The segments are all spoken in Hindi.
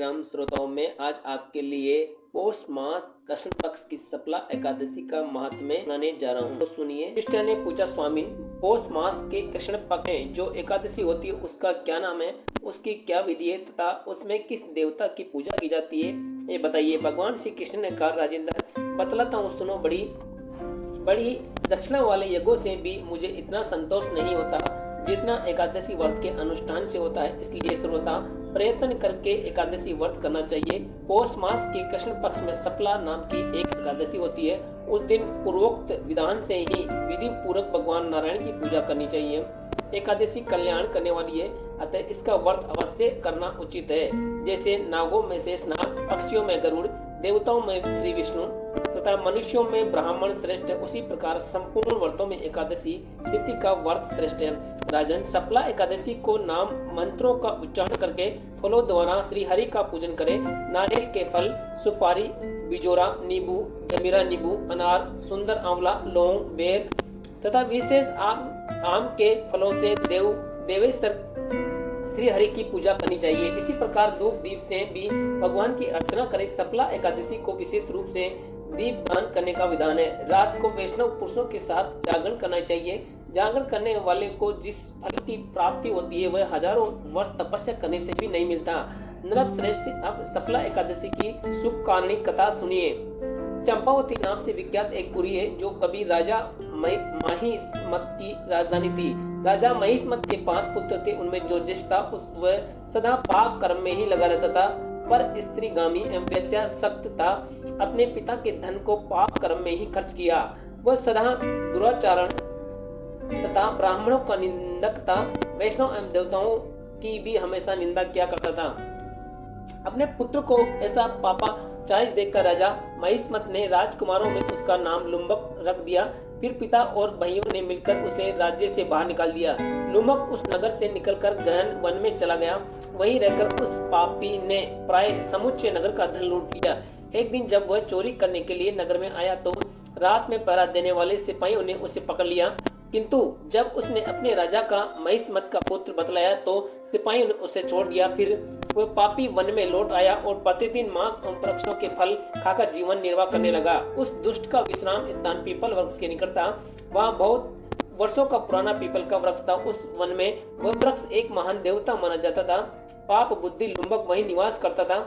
राम श्रोताओं में आज आपके लिए पौष मास कृष्ण पक्ष की शुक्ला एकादशी का महात्म्य सुनाने जा रहा हूँ। तो सुनिए। कृष्ण ने पूछा, स्वामी पौष मास के कृष्ण पक्ष में जो एकादशी होती है उसका क्या नाम है, उसकी क्या विधि है तथा उसमें किस देवता की पूजा की जाती है, ये बताइए। भगवान श्री कृष्ण ने कहा, राजेंद्र बतलाता हूँ सुनो। बड़ी दक्षिणा वाले यज्ञों से भी मुझे इतना संतोष नहीं होता जितना एकादशी व्रत के अनुष्ठान से होता है। इसलिए श्रोता प्रयत्न करके एकादशी व्रत करना चाहिए। पौष मास के कृष्ण पक्ष में शुक्ला नाम की एक एकादशी होती है। उस दिन पूर्वोक्त विधान से ही विधि पूर्वक भगवान नारायण की पूजा करनी चाहिए। एकादशी कल्याण करने वाली है, अतः इसका व्रत अवश्य करना उचित है। जैसे नागों में शेषनाग, पक्षियों में गरुड़, देवताओं में श्री विष्णु तथा मनुष्यों में ब्राह्मण श्रेष्ठ, उसी प्रकार संपूर्ण व्रतों में एकादशी तिथि का व्रत श्रेष्ठ है। राजन, शुक्ला एकादशी को नाम मंत्रों का उच्चारण करके फलों द्वारा श्री हरि का पूजन करें। नारियल के फल, सुपारी, बिजोरा, नींबू, जमीरा नींबू, अनार, सुंदर आंवला, लौंग, बेर तथा विशेष आम के फलों से देवेश्वर श्री हरि की पूजा करनी चाहिए। इसी प्रकार धूप दीप से भी भगवान की अर्चना करें। शुक्ला एकादशी को विशेष रूप से दीप दान करने का विधान है। रात को वैष्णव पुरुषों के साथ जागरण करना चाहिए। जागरण करने वाले को जिस फल की प्राप्ति होती है वह हजारों वर्ष तपस्या करने से भी नहीं मिलता। नरक श्रेष्ठ, अब शुक्ला एकादशी की शुभ कारणी कथा सुनिए। चंपावती नाम से विख्यात एक पुरी है जो कभी राजा महिष्मत की राजधानी थी। राजा महिष्मत के 5 पुत्र थे, उनमें जो ज्येष्ठ था वह सदा पाप कर्म में ही लगा रहता था, पर स्त्रीगामी एवं वेश्यासक्त था। अपने पिता के धन को पाप कर्म में ही खर्च किया। वह सदा दुराचारण तथा ब्राह्मणों का निंदक था। वैष्णव एवं देवताओं की भी हमेशा निंदा किया करता था। अपने पुत्र को ऐसा पापाचार्य देखकर राजा महिष्मत ने राजकुमारों में उसका नाम लुम्बक रख दिया। फिर पिता और भाइयों ने मिलकर उसे राज्य से बाहर निकाल दिया। लुम्बक उस नगर से निकलकर गहन वन में चला गया। वहीं रहकर उस पापी ने प्राय समुच्चय नगर का धन लूट लिया। एक दिन जब वह चोरी करने के लिए नगर में आया तो रात में पहरा देने वाले सिपाहियों ने उसे पकड़ लिया। किंतु जब उसने अपने राजा का महिष्मत का पुत्र बतलाया तो सिपाहियों ने उसे छोड़ दिया। फिर वह पापी वन में लौट आया और प्रतिदिन मांस और वृक्षों के फल खाकर जीवन निर्वाह करने लगा। उस दुष्ट का विश्राम स्थान पीपल वृक्ष के निकट था। वहाँ बहुत वर्षों का पुराना पीपल का वृक्ष था। उस वन में वह वृक्ष एक महान देवता माना जाता था। पाप बुद्धि लुम्बक वहीं निवास करता था।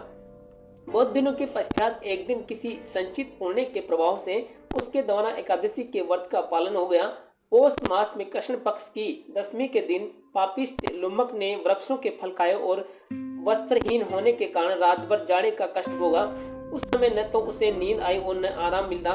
बहुत दिनों के पश्चात एक दिन किसी संचित पुण्य के प्रभाव से उसके द्वारा एकादशी के व्रत का पालन हो गया। पौष मास में कृष्ण पक्ष की दशमी के दिन पापिष्ट लुम्बक ने वृक्षों के फल खाए और वस्त्रहीन होने के कारण रात भर जाड़े का कष्ट भोगा। उस समय न तो उसे नींद आई और न आराम मिला।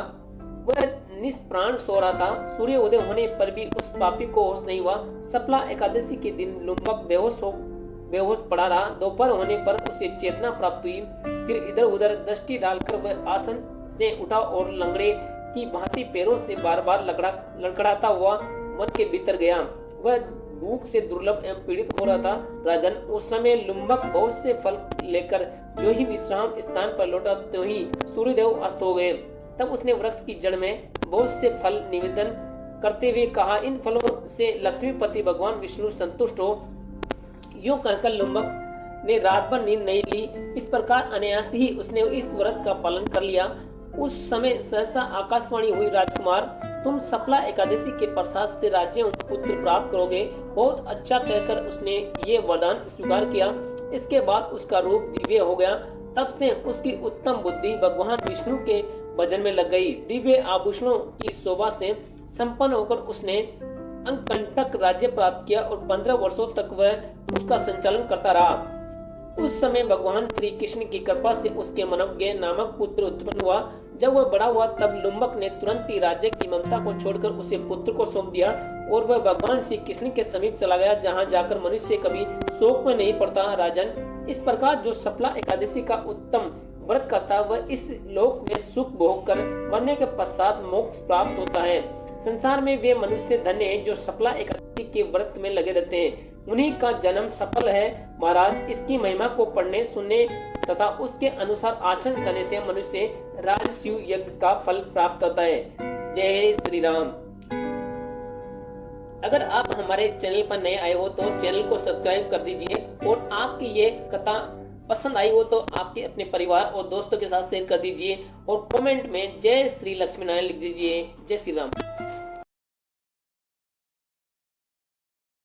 वह निष्प्राण सो रहा था। सूर्य उदय होने पर भी उस पापी को होश नहीं हुआ। शुक्ला एकादशी के दिन लुम्बक बेहोश पड़ा रहा। दोपहर होने पर उसे चेतना प्राप्त हुई। फिर इधर उधर दृष्टि डालकर वह आसन से उठा और लंगड़े की भांति पैरों से बार बार लड़खड़ाता हुआ वन के भीतर गया। वह भूख से दुर्लभ एवं पीड़ित हो रहा था। राजन, उस समय लुम्बक बहुत से फल लेकर जो ही विश्राम स्थान पर लौटा तो ही सूर्यदेव अस्त हो गए। तब उसने वृक्ष की जड़ में बहुत से फल निवेदन करते हुए कहा, इन फलों से लक्ष्मीपति भगवान विष्णु संतुष्ट हो। यूं कहकर लुम्बक ने रात भर नींद नहीं ली। इस प्रकार अनायास ही उसने इस व्रत का पालन कर लिया। उस समय सहसा आकाशवाणी हुई, राजकुमार, तुम शुक्ला एकादशी के प्रसाद से राज्य और पुत्र प्राप्त करोगे। बहुत अच्छा कहकर उसने ये वरदान स्वीकार किया। इसके बाद उसका रूप दिव्य हो गया। तब से उसकी उत्तम बुद्धि भगवान विष्णु के भजन में लग गई। दिव्य आभूषणों की शोभा से संपन्न होकर उसने अंकंटक राज्य प्राप्त किया और 15 वर्षों तक वह उसका संचालन करता रहा। उस समय भगवान श्री कृष्ण की कृपा से उसके मनोज्ञ नामक पुत्र उत्पन्न हुआ। जब वह बड़ा हुआ तब लुम्बक ने तुरंत ही राज्य की ममता को छोड़कर उसे पुत्र को सौंप दिया और वह भगवान श्री कृष्ण के समीप चला गया, जहाँ जाकर मनुष्य कभी शोक में नहीं पड़ता। राजन, इस प्रकार जो शुक्ला एकादशी का उत्तम व्रत करता वह इस लोक में सुख भोग कर मरने के पश्चात मोक्ष प्राप्त होता है। संसार में वे मनुष्य धन्य हैं जो शुक्ला एकादशी के व्रत में लगे रहते हैं। उन्हीं का जन्म सफल है। महाराज, इसकी महिमा को पढ़ने सुनने तथा उसके अनुसार आचरण करने से मनुष्य राजसूय यज्ञ का फल प्राप्त होता है। जय श्री राम। अगर आप हमारे चैनल पर नए आए हो तो चैनल को सब्सक्राइब कर दीजिए और आपकी ये कथा पसंद आई हो तो आपके अपने परिवार और दोस्तों के साथ शेयर कर दीजिए और कमेंट में जय श्री लक्ष्मी नारायण लिख दीजिए। जय श्री राम।